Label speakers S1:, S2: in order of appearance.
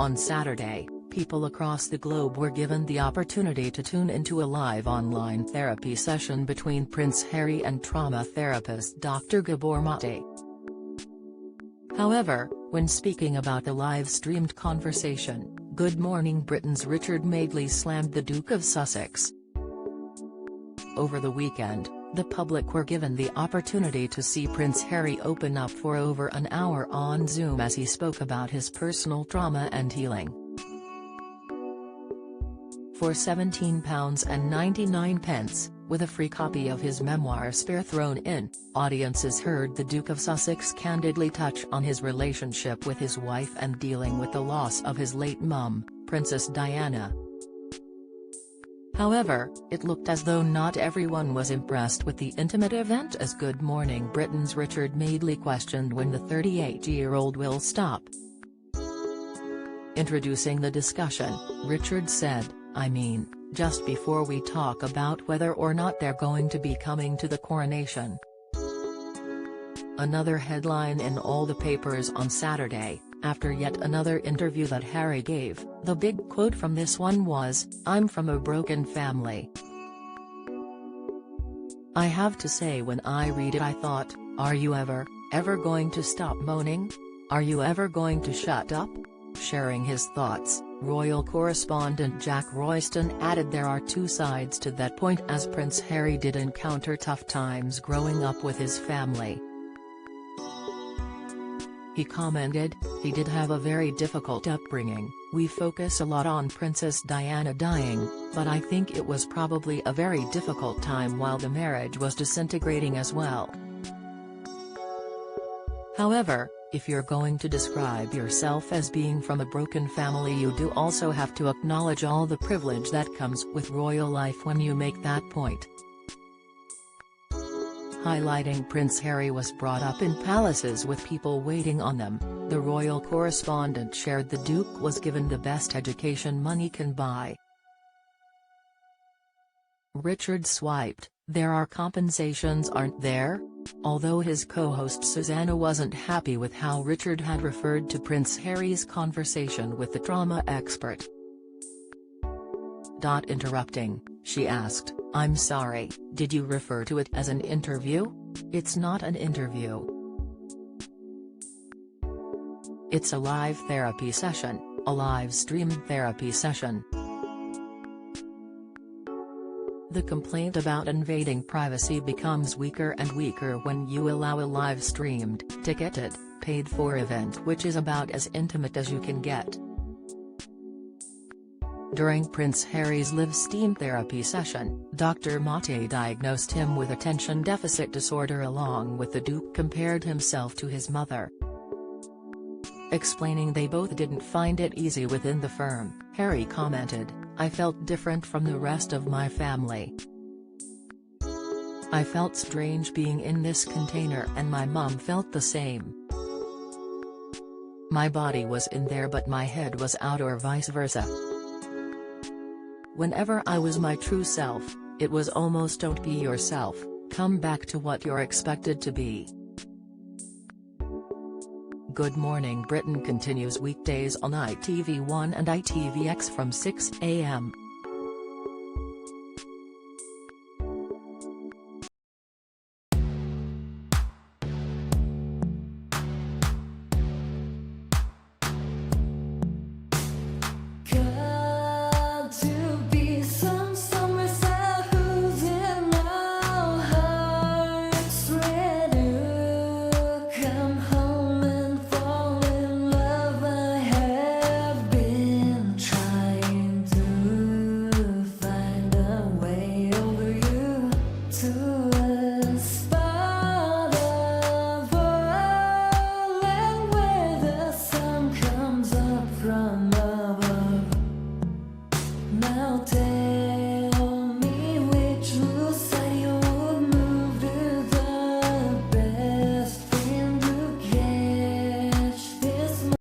S1: On Saturday, people across the globe were given the opportunity to tune into a live online therapy session between Prince Harry and trauma therapist Dr. Madeley. However, when speaking about the live-streamed conversation, Good Morning Britain's Richard Madeley slammed the Duke of Sussex. Over the weekend, the public were given the opportunity to see Prince Harry open up for over an hour on Zoom as he spoke about his personal trauma and healing. For £17.99, with a free copy of his memoir Spare thrown in, audiences heard the Duke of Sussex candidly touch on his relationship with his wife and dealing with the loss of his late mum, Princess Diana. However, it looked as though not everyone was impressed with the intimate event as Good Morning Britain's Richard Madeley questioned when the 38-year-old will stop. Introducing the discussion, Richard said, "I mean, just before we talk about whether or not they're going to be coming to the coronation." Another headline in all the papers on Saturday, after yet another interview that Harry gave, the big quote from this one was, "I'm from a broken family. I have to say when I read it I thought, are you ever going to stop moaning? Are you ever going to shut up?" Sharing his thoughts, royal correspondent Jack Royston added there are two sides to that point as Prince Harry did encounter tough times growing up with his family. He commented, "He did have a very difficult upbringing. We focus a lot on Princess Diana dying, but I think it was probably a very difficult time while the marriage was disintegrating as well. However, if you're going to describe yourself as being from a broken family you do also have to acknowledge all the privilege that comes with royal life when you make that point." Highlighting Prince Harry was brought up in palaces with people waiting on them, the royal correspondent shared the Duke was given the best education money can buy. Richard swiped, "There are compensations, aren't there?" Although his co-host Susanna wasn't happy with how Richard had referred to Prince Harry's conversation with the trauma expert. Interrupting, she asked, "I'm sorry, did you refer to it as an interview? It's not an interview. It's a live therapy session, a live-streamed therapy session." The complaint about invading privacy becomes weaker and weaker when you allow a live-streamed, ticketed, paid-for event which is about as intimate as you can get. During Prince Harry's live-stream therapy session, Dr. Madeley diagnosed him with attention deficit disorder along with the Duke compared himself to his mother. Explaining they both didn't find it easy within the firm, Harry commented, "I felt different from the rest of my family. I felt strange being in this container and my mum felt the same. My body was in there but my head was out or vice versa. Whenever I was my true self, it was almost don't be yourself, come back to what you're expected to be." Good Morning Britain continues weekdays on ITV1 and ITVX from 6 a.m.
S2: From